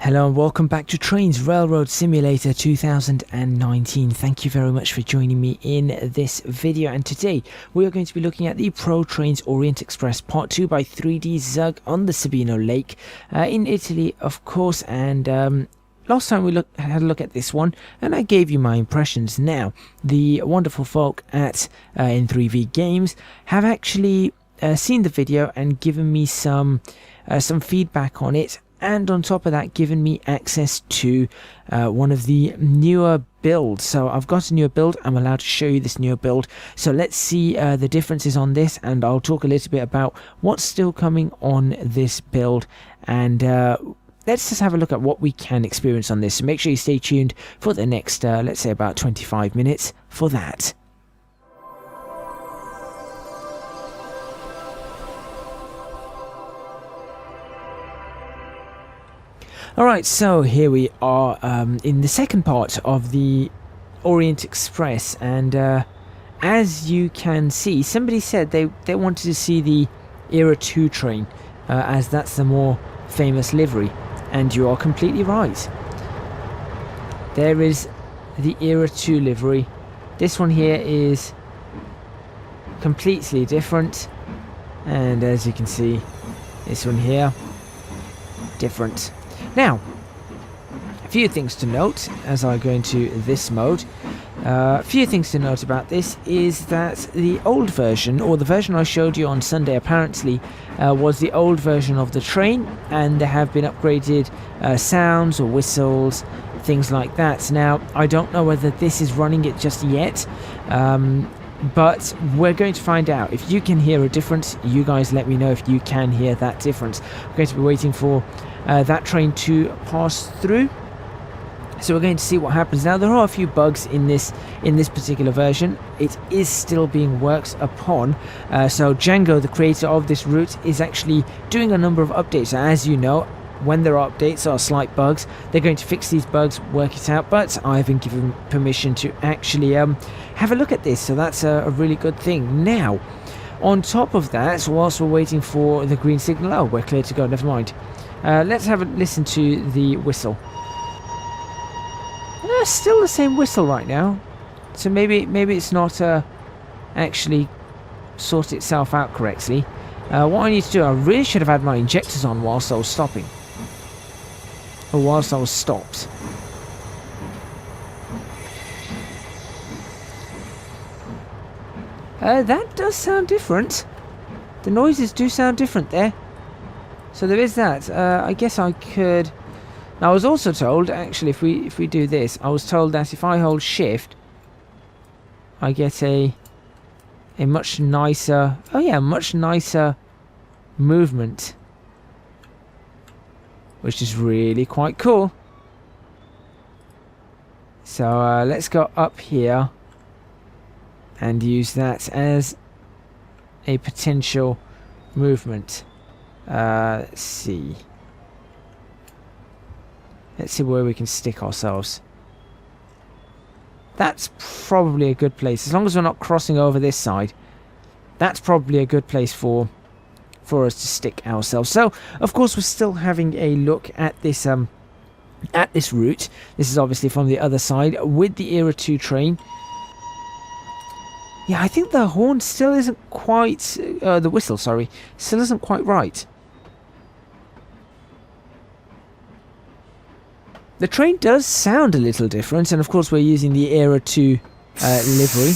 Hello and welcome back to Trainz Railroad Simulator 2019. Thank you very much for joining me in this video, and today we are going to be looking at the Pro Trainz Orient Express Part 2 by 3D Zug on the Sebino Lake in Italy, of course. And last time we had a look at this one and I gave you my impressions. Now the wonderful folk at N3V Games have actually seen the video and given me some feedback on it, and on top of that given me access to one of the newer builds. So I've got a newer build, I'm allowed to show you this newer build. So let's see the differences on this, and I'll talk a little bit about what's still coming on this build, and let's just have a look at what we can experience on this. So make sure you stay tuned for the next let's say about 25 minutes for that. Alright, so here we are in the second part of the Orient Express, and as you can see, somebody said they wanted to see the Era 2 train, as that's the more famous livery, and you are completely right. There is the Era 2 livery. This one here is completely different, and as you can see, this one here, different. Now, a few things to note as I go into this mode. A few things to note about this is that the old version, or the version I showed you on Sunday apparently, was the old version of the train, and there have been upgraded sounds or whistles, things like that. Now, I don't know whether this is running it just yet, but we're going to find out. If you can hear a difference, you guys let me know if you can hear that difference. We're going to be waiting for that train to pass through, so we're going to see what happens. Now, there are a few bugs in this particular version. It is still being worked upon, so Django, the creator of this route, is actually doing a number of updates. As you know, when there are updates or slight bugs, they're going to fix these bugs, work it out, but I've been given permission to actually have a look at this, so that's a really good thing. Now, on top of that, whilst we're waiting for the green signal, oh, we're clear to go, never mind. Let's have a listen to the whistle. Still the same whistle right now, so maybe it's not actually sorted itself out correctly. What I need to do, I really should have had my injectors on whilst I was stopping, or whilst I was stopped. That does sound different. The noises do sound different there. So there is that. I guess I could. Now, I was also told, actually, if we do this, I was told that if I hold shift, I get a much nicer, oh yeah, much nicer movement, which is really quite cool. So let's go up here and use that as a potential movement. Let's see where we can stick ourselves. That's probably a good place, as long as we're not crossing over this side. That's probably a good place for us to stick ourselves. So of course we're still having a look at this route. This is obviously from the other side with the Era 2 train. Yeah, I think the horn still isn't quite the whistle, sorry, still isn't quite right. The train does sound a little different, and of course we're using the Era 2 livery.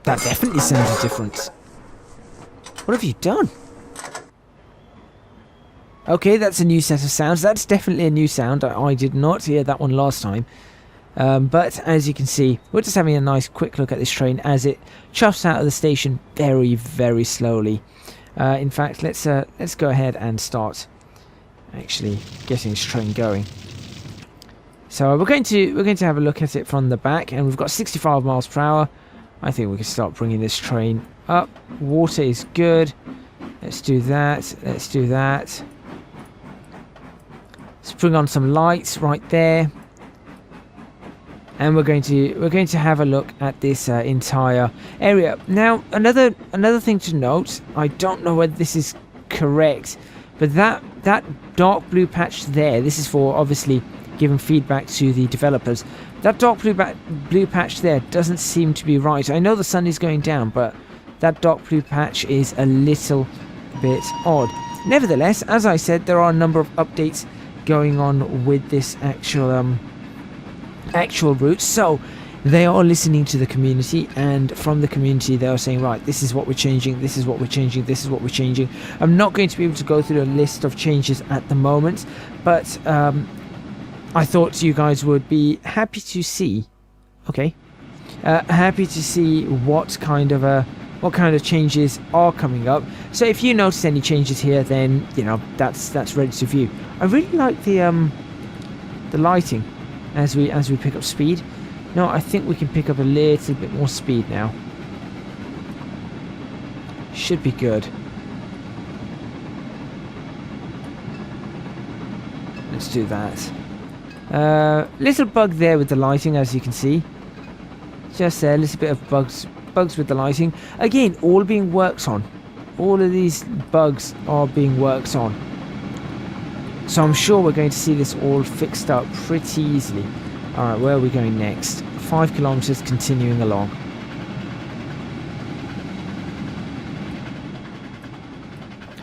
That definitely sounds different. What have you done? Okay, that's a new set of sounds. That's definitely a new sound. I did not hear that one last time. But as you can see, we're just having a nice quick look at this train as it chuffs out of the station very, very slowly. In fact, let's go ahead and start actually getting this train going. So we're going to have a look at it from the back, and we've got 65 miles per hour. I think we can start bringing this train up. Water is good. Let's do that. Let's do that. Let's bring on some lights right there. and we're going to have a look at this entire area. Now, another thing to note, I don't know whether this is correct, but that dark blue patch there, this is for obviously giving feedback to the developers. That dark blue patch there doesn't seem to be right. I know the sun is going down, but that dark blue patch is a little bit odd. Nevertheless, as I said, there are a number of updates going on with this actual route, so they are listening to the community, and from the community they are saying, right, this is what we're changing, this is what we're changing, this is what we're changing. I'm not going to be able to go through a list of changes at the moment, but I thought you guys would be happy to see, happy to see what kind of changes are coming up. So if you notice any changes here, then you know that's ready to view. I really like the lighting as we pick up speed. No, I think we can pick up a little bit more speed now. Should be good. Let's do that. Little bug there with the lighting, as you can see. Just there, a little bit of bugs with the lighting. Again, all being worked on. All of these bugs are being worked on. So I'm sure we're going to see this all fixed up pretty easily. Alright, where are we going next? 5 kilometers, continuing along.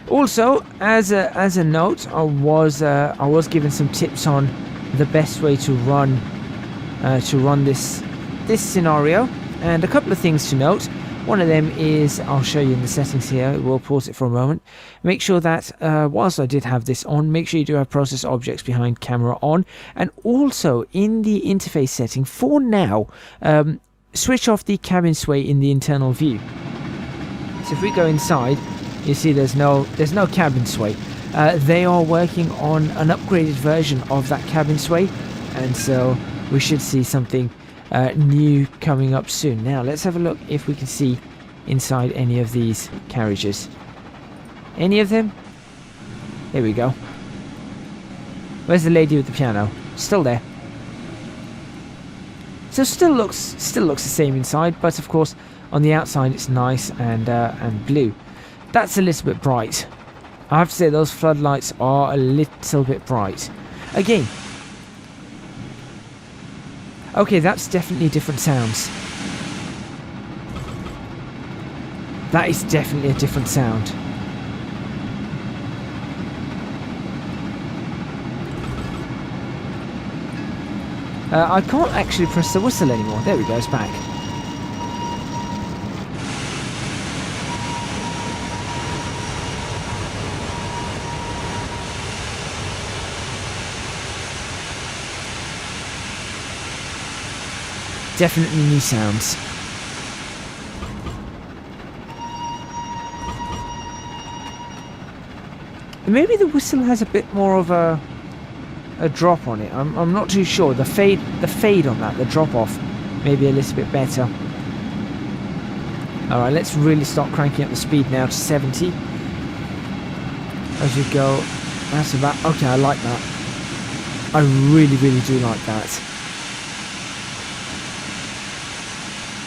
Also, as a note, I was given some tips on the best way to run this scenario, and a couple of things to note. One of them is, I'll show you in the settings here, we'll pause it for a moment. Make sure that, whilst I did have this on, make sure you do have process objects behind camera on. And also, in the interface setting, for now, switch off the cabin sway in the internal view. So if we go inside, you see there's no cabin sway. They are working on an upgraded version of that cabin sway, and so we should see something new coming up soon. Now let's have a look if we can see inside any of these carriages. Any of them? There we go. Where's the lady with the piano? Still there. So still looks the same inside, but of course on the outside it's nice and blue. That's a little bit bright. I have to say those floodlights are a little bit bright. Again, okay, that's definitely different sounds. That is definitely a different sound. I can't actually press the whistle anymore. There we go, it's back. Definitely new sounds. Maybe the whistle has a bit more of a drop on it. I'm not too sure. The fade on that, the drop off, maybe a little bit better. All right, let's really start cranking up the speed now to 70 as we go. That's about okay. I like that. I really do like that.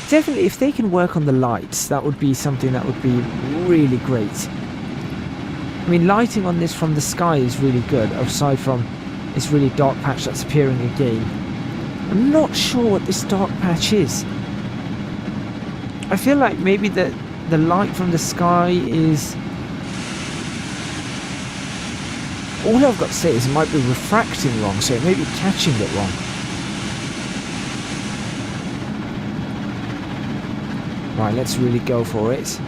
Definitely, if they can work on the lights, that would be something that would be really great. I mean, lighting on this from the sky is really good, aside from this really dark patch that's appearing again. I'm not sure what this dark patch is. I feel like maybe the light from the sky is... All I've got to say is it might be refracting wrong, so it may be catching it wrong. Right, let's really go for it.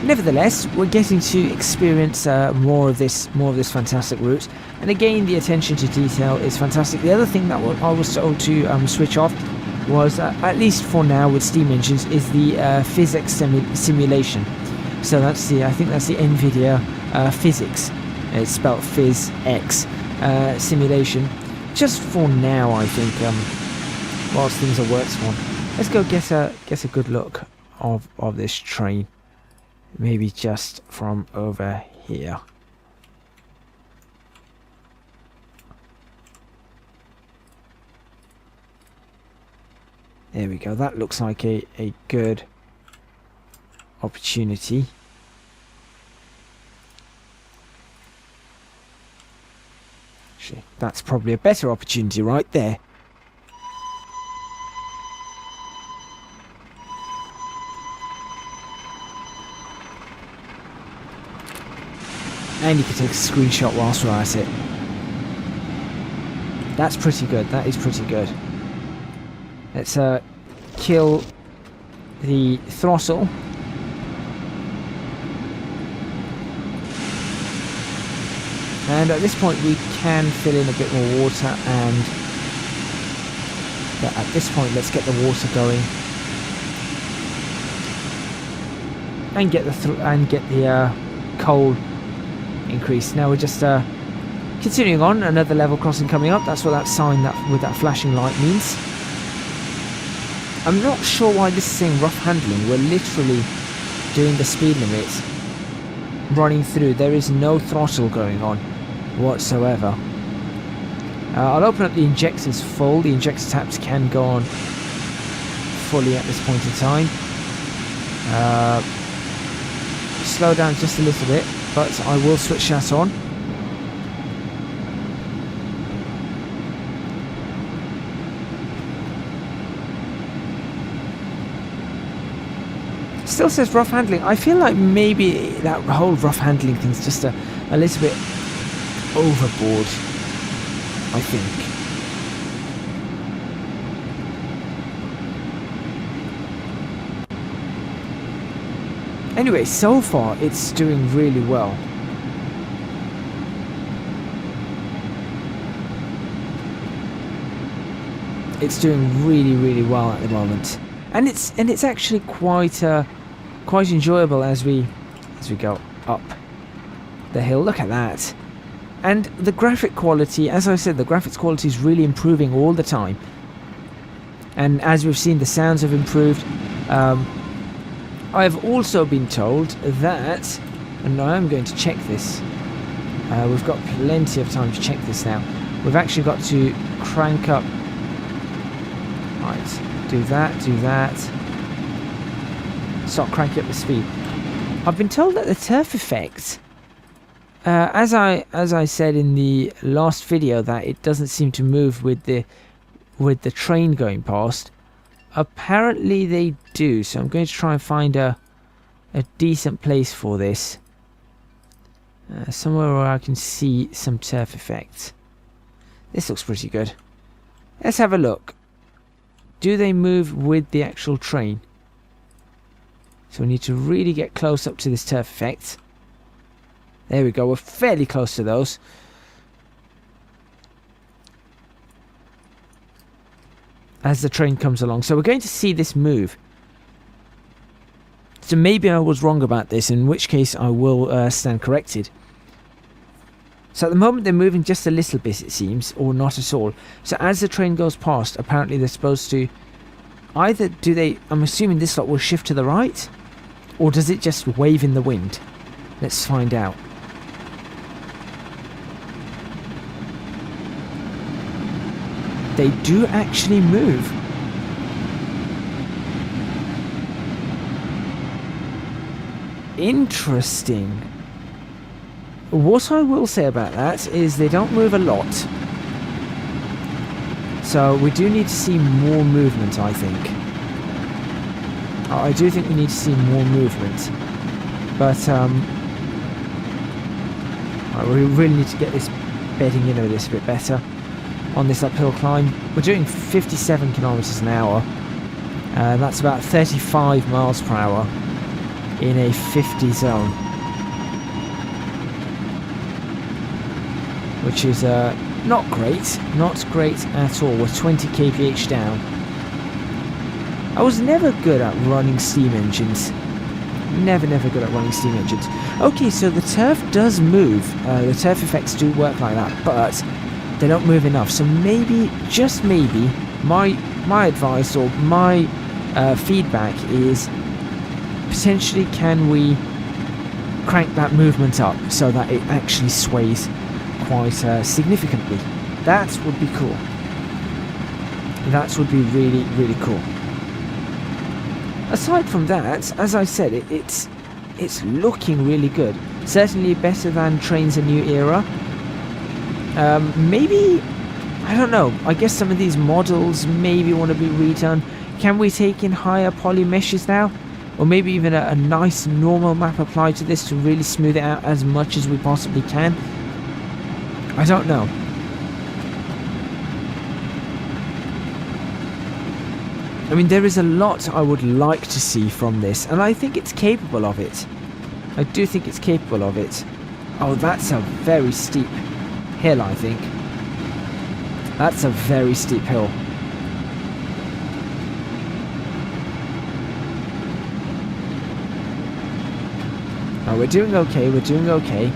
Nevertheless, we're getting to experience more of this fantastic route, and again, the attention to detail is fantastic. The other thing that I was told to switch off was, at least for now with steam engines, is the physics simulation. So that's I think that's the NVIDIA physics. It's spelled PhysX simulation. Just for now, I think, whilst things are worked on. Let's go get a good look of this train. Maybe just from over here. There we go. That looks like a good opportunity. Actually, that's probably a better opportunity right there. And you can take a screenshot whilst we're at it. That's pretty good. That is pretty good. Let's kill the throttle. And at this point we can fill in a bit more water, and at this point let's get the water going and get the coal increased. Now we're just continuing on. Another level crossing coming up. That's what that sign with that flashing light means. I'm not sure why this is saying rough handling. We're literally doing the speed limit, running through. There is no throttle going on whatsoever. I'll open up the injectors full. The injector taps can go on fully at this point in time. Slow down just a little bit, but I will switch that on. Still says rough handling. I feel like maybe that whole rough handling thing's just a little bit overboard, I think. Anyway, so far it's doing really well. It's doing really, really well at the moment, and it's actually quite enjoyable as we go up the hill. Look at that. And the graphic quality, as I said, the graphics quality is really improving all the time. And as we've seen, the sounds have improved. I've also been told that, and I am going to check this, we've got plenty of time to check this now. We've actually got to crank up. Right, do that. Start cranking up the speed. I've been told that the turf effect, as I said in the last video, that it doesn't seem to move with the train going past. Apparently they do, so I'm going to try and find a decent place for this. Somewhere where I can see some turf effects. This looks pretty good. Let's have a look. Do they move with the actual train? So we need to really get close up to this turf effect. There we go, we're fairly close to those. As the train comes along. So we're going to see this move. So maybe I was wrong about this, in which case I will stand corrected. So at the moment they're moving just a little bit, it seems, or not at all. So as the train goes past, apparently they're supposed to either I'm assuming this lot will shift to the right, or does it just wave in the wind? Let's find out. They do actually move. Interesting. What I will say about that is they don't move a lot. So we do need to see more movement, I think. I do think we need to see more movement. But we really need to get this bedding in a little bit better on this uphill climb. We're doing 57 kilometers an hour. That's about 35 miles per hour in a 50 zone, which is not great at all. We're 20 kph down. I was never good at running steam engines. Never good at running steam engines. Okay, so the turf does move. The turf effects do work like that, but they don't move enough. So maybe, just maybe, my advice or my feedback is potentially can we crank that movement up so that it actually sways quite significantly. That would be cool. That would be really, really cool. aside from that, as I said, it's looking really good. Certainly better than Trainz a New Era. Maybe, I don't know, I guess some of these models maybe want to be redone. Can we take in higher poly meshes now? Or maybe even a nice normal map applied to this to really smooth it out as much as we possibly can? I don't know. I mean, there is a lot I would like to see from this, and I think it's capable of it. I do think it's capable of it. Oh, that's a very steep hill, I think. That's a very steep hill. Oh, we're doing okay, we're doing okay.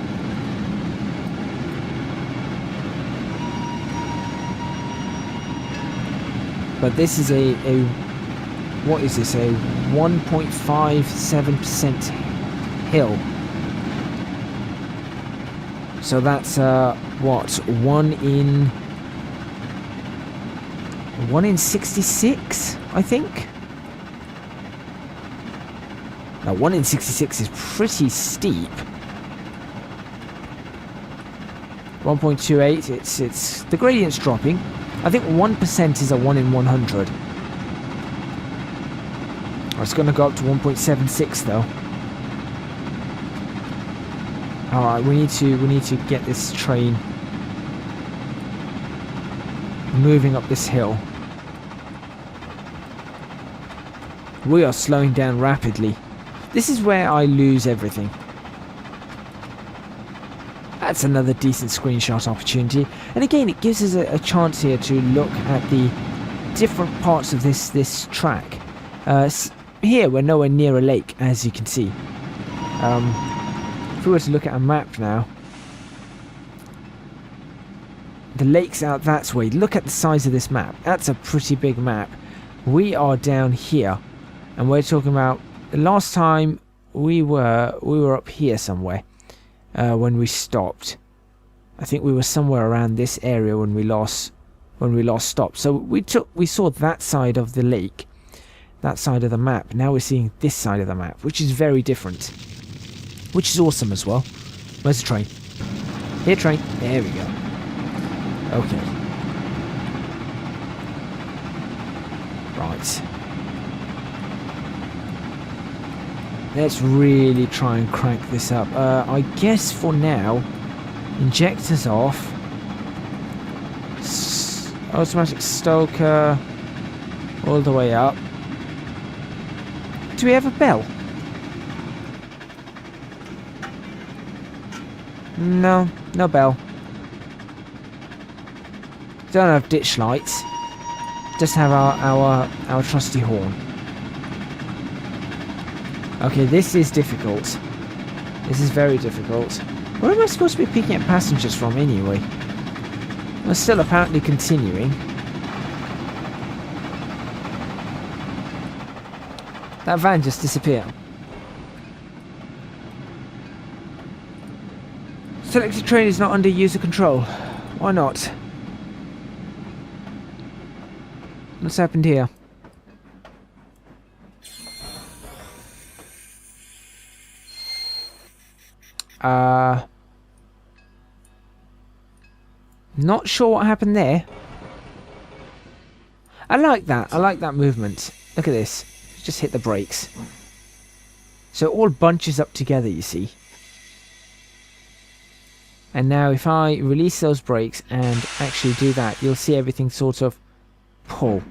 But this is a what is this, a 1.57% hill. So that's what, 1 in 66, I think. Now 1 in 66 is pretty steep. 1.28, it's the gradient's dropping. I think 1% is a 1 in 100. It's going to go up to 1.76 though. All right, we need to get this train moving up this hill. We are slowing down rapidly. This is where I lose everything. That's another decent screenshot opportunity. And again, it gives us a chance here to look at the different parts of this track. Here, we're nowhere near a lake, as you can see. If we were to look at a map now, the lake's out that way. Look at the size of this map. That's a pretty big map. We are down here, and we're talking about the last time we were up here somewhere when we stopped. I think we were somewhere around this area when we last stopped. So we saw that side of the lake, that side of the map. Now we're seeing this side of the map, which is very different, which is awesome as well. Where's the train? Here, train. There we go. Okay. Right. Let's really try and crank this up. I guess for now, injectors off. Automatic stoker all the way up. Do we have a bell? No, no bell. Don't have ditch lights. Just have our trusty horn. Okay, this is difficult. This is very difficult. Where am I supposed to be picking up passengers from anyway? We're still apparently continuing. That van just disappeared. Selected train is not under user control. Why not? What's happened here? Not sure what happened there. I like that. I like that movement. Look at this. Just hit the brakes. So it all bunches up together, you see. And now if I release those brakes and actually do that, you'll see everything sort of pull. In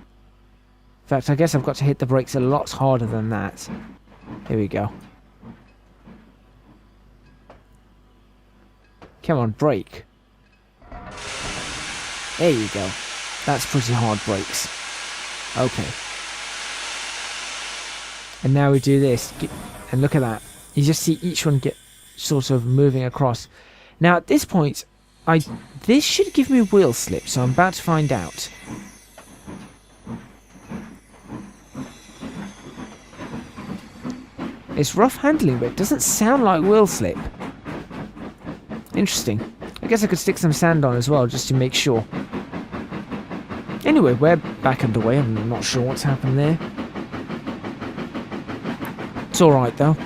fact, I guess I've got to hit the brakes a lot harder than that. Here we go. Come on, brake. There you go. That's pretty hard brakes. Okay. And now we do this. And look at that. You just see each one get sort of moving across. Now at this point, this should give me wheel slip, so I'm about to find out. It's rough handling, but it doesn't sound like wheel slip. Interesting. I guess I could stick some sand on as well, just to make sure. Anyway, we're back underway. I'm not sure what's happened there. It's alright though.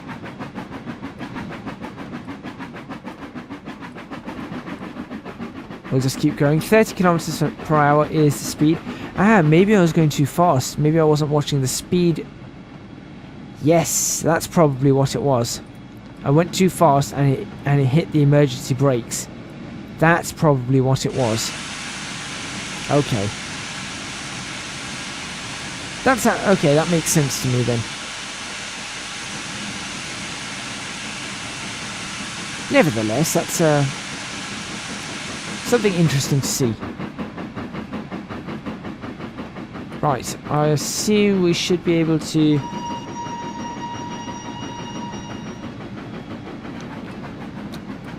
We'll just keep going. 30 kilometers per hour is the speed. Ah, maybe I was going too fast. Maybe I wasn't watching the speed. Yes, that's probably what it was. I went too fast and it hit the emergency brakes. That's probably what it was. Okay. Okay, that makes sense to me then. Nevertheless, that's something interesting to see. Right, I assume we should be able to...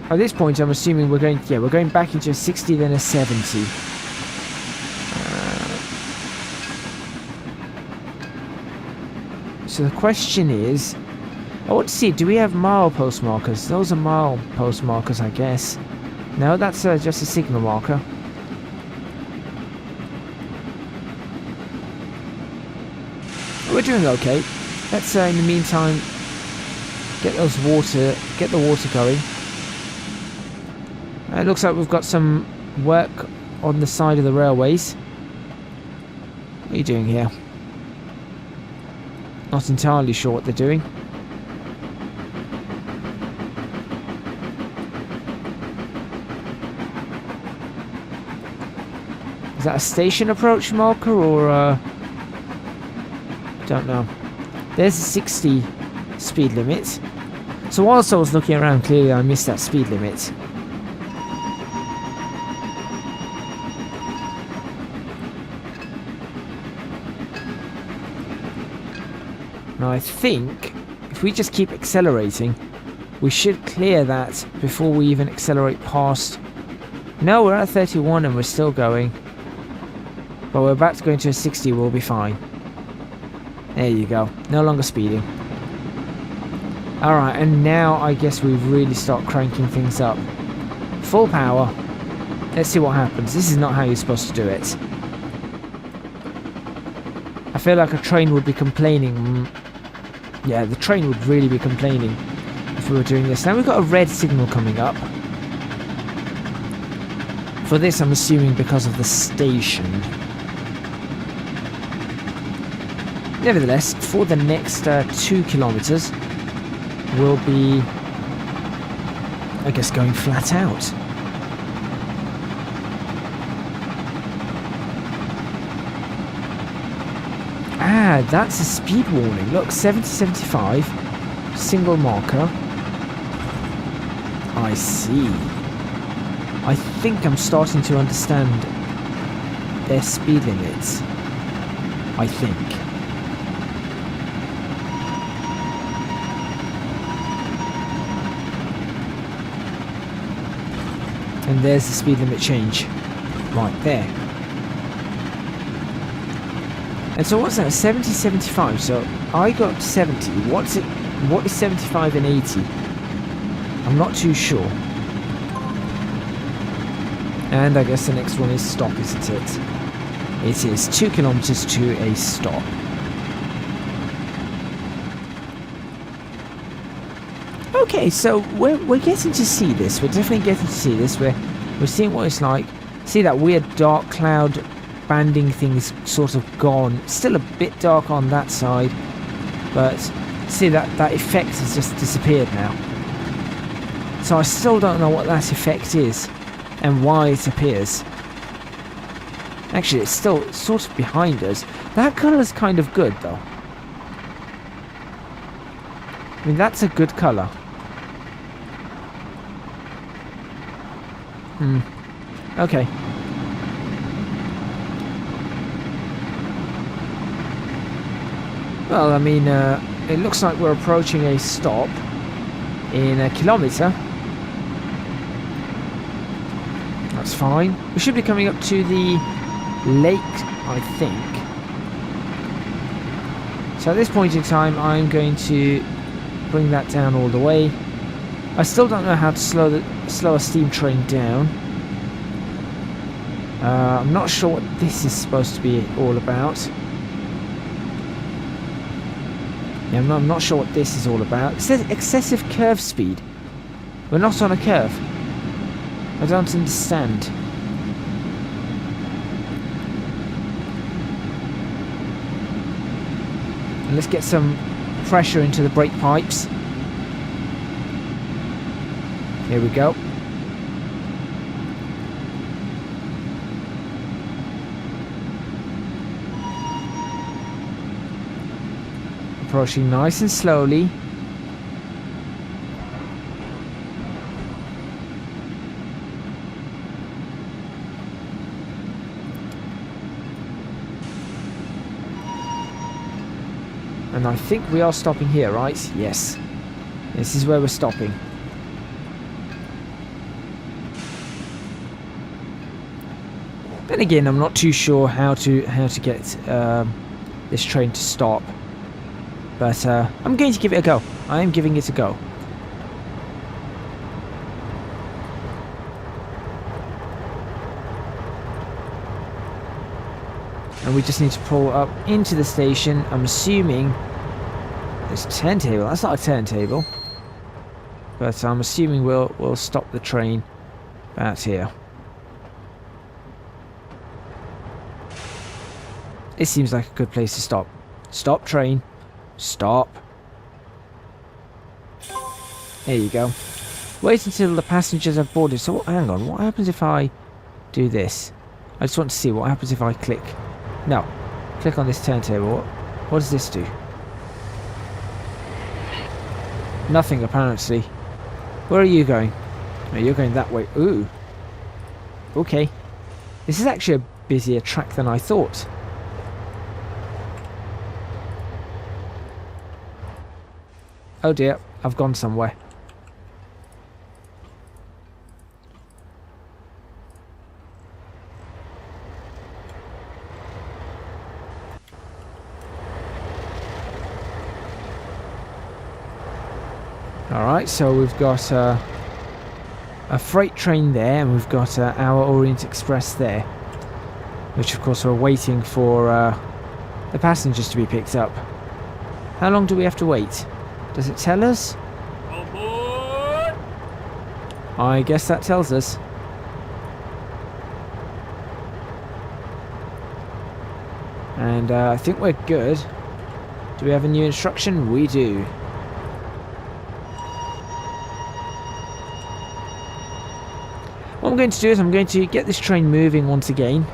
At this point, I'm assuming we're going back into a 60, then a 70. So the question is, I want to see, do we have milepost markers? Those are milepost markers, I guess. No, that's just a signal marker. We're doing okay. Let's in the meantime get the water going. It looks like we've got some work on the side of the railways. What are you doing here? Not entirely sure what they're doing. Is that a station approach marker or don't know. There's a 60 speed limit. So whilst I was looking around, clearly I missed that speed limit. Now I think if we just keep accelerating, we should clear that before we even accelerate past. No, we're at 31 and we're still going. But we're about to go into a 60, we'll be fine. There you go. No longer speeding. Alright, and now I guess we really start cranking things up. Full power. Let's see what happens. This is not how you're supposed to do it. I feel like a train would be complaining. Yeah, the train would really be complaining if we were doing this. Now we've got a red signal coming up. For this, I'm assuming because of the station. Nevertheless, for the next 2 kilometers, we'll be, I guess, going flat out. Ah, that's a speed warning. Look, 70-75, single marker. I see. I think I'm starting to understand their speed limits. I think. And there's the speed limit change. Right there. And so what's that? 70-75. So I got 70. What is 75 and 80? I'm not too sure. And I guess the next one is stop, isn't it? It is 2 kilometers to a stop. Okay, so we're getting to see this. We're definitely getting to see this. We're seeing what it's like. See that weird dark cloud banding thing's sort of gone. Still a bit dark on that side, but see that effect has just disappeared now. So I still don't know what that effect is and why it appears. Actually, it's still sort of behind us. That colour's kind of good though. I mean, that's a good colour. Okay. Well, I mean, it looks like we're approaching a stop in a kilometre. That's fine. We should be coming up to the lake, I think. So at this point in time, I'm going to bring that down all the way. I still don't know how to slow a steam train down. I'm not sure what this is supposed to be all about. Yeah, I'm not sure what this is all about. It says excessive curve speed. We're not on a curve. I don't understand. And let's get some pressure into the brake pipes. Here we go. Approaching nice and slowly. And I think we are stopping here, right? Yes. This is where we're stopping. Then again, I'm not too sure how to get this train to stop. But I'm going to give it a go. I am giving it a go. And we just need to pull up into the station. I'm assuming there's a turntable. That's not a turntable. But I'm assuming we'll stop the train about here. It seems like a good place to stop. Stop, train. Stop. There you go. Wait until the passengers have boarded. So hang on, what happens if I do this? I just want to see what happens if I click. No. Click on this turntable. What does this do? Nothing, apparently. Where are you going? Oh, you're going that way. Ooh. Okay. This is actually a busier track than I thought. Oh dear, I've gone somewhere. Alright, so we've got a freight train there, and we've got our Orient Express there, which of course we're waiting for the passengers to be picked up. How long do we have to wait? Does it tell us? Aboard! I guess that tells us. And I think we're good. Do we have a new instruction? We do. What I'm going to do is I'm going to get this train moving once again.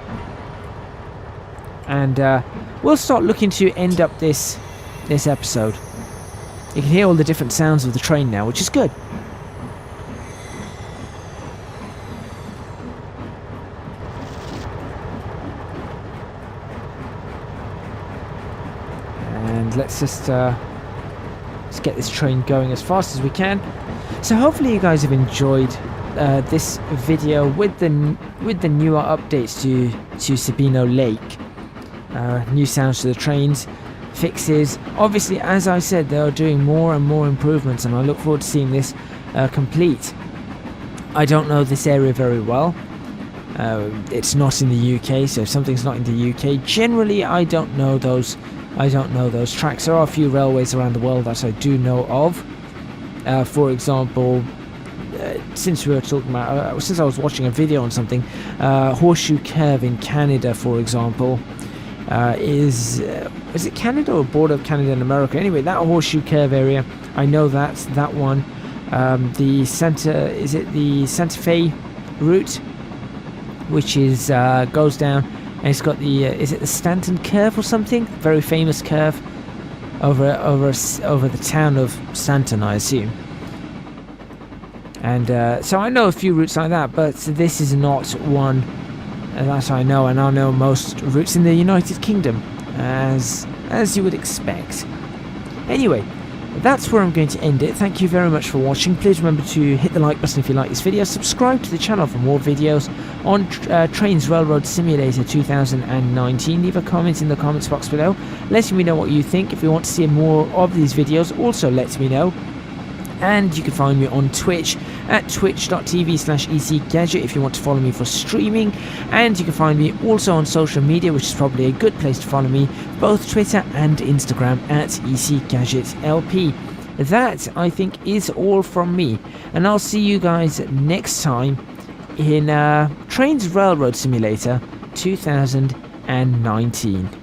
And we'll start looking to end up this episode. You can hear all the different sounds of the train now, which is good. And let's just get this train going as fast as we can. So hopefully you guys have enjoyed this video with the newer updates to Sebino Lake. New sounds to the trains. Fixes. Obviously, as I said, they are doing more and more improvements, and I look forward to seeing this complete. I don't know this area very well. It's not in the UK, so if something's not in the UK, generally I don't know those tracks. There are a few railways around the world that I do know of. For example, since we were talking about, since I was watching a video on something, Horseshoe Curve in Canada, for example. Is it Canada or border of Canada and America? Anyway, that Horseshoe Curve area, I know that's that one. The the Santa Fe route, which is goes down, and it's got the is it the Stanton Curve or something? Very famous curve over the town of Stanton, I assume. And so I know a few routes like that, but this is not one that I know, and I know most routes in the United Kingdom, as you would expect. Anyway, that's where I'm going to end it. Thank you very much for watching. Please remember to hit the like button if you like this video, subscribe to the channel for more videos on Trainz Railroad Simulator 2019. Leave a comment in the comments box below, letting me know what you think. If you want to see more of these videos, also let me know. And you can find me on Twitch at twitch.tv/ecgadget if you want to follow me for streaming. And you can find me also on social media, which is probably a good place to follow me, both Twitter and Instagram at ecgadgetlp. That, I think, is all from me. And I'll see you guys next time in Trainz Railroad Simulator 2019.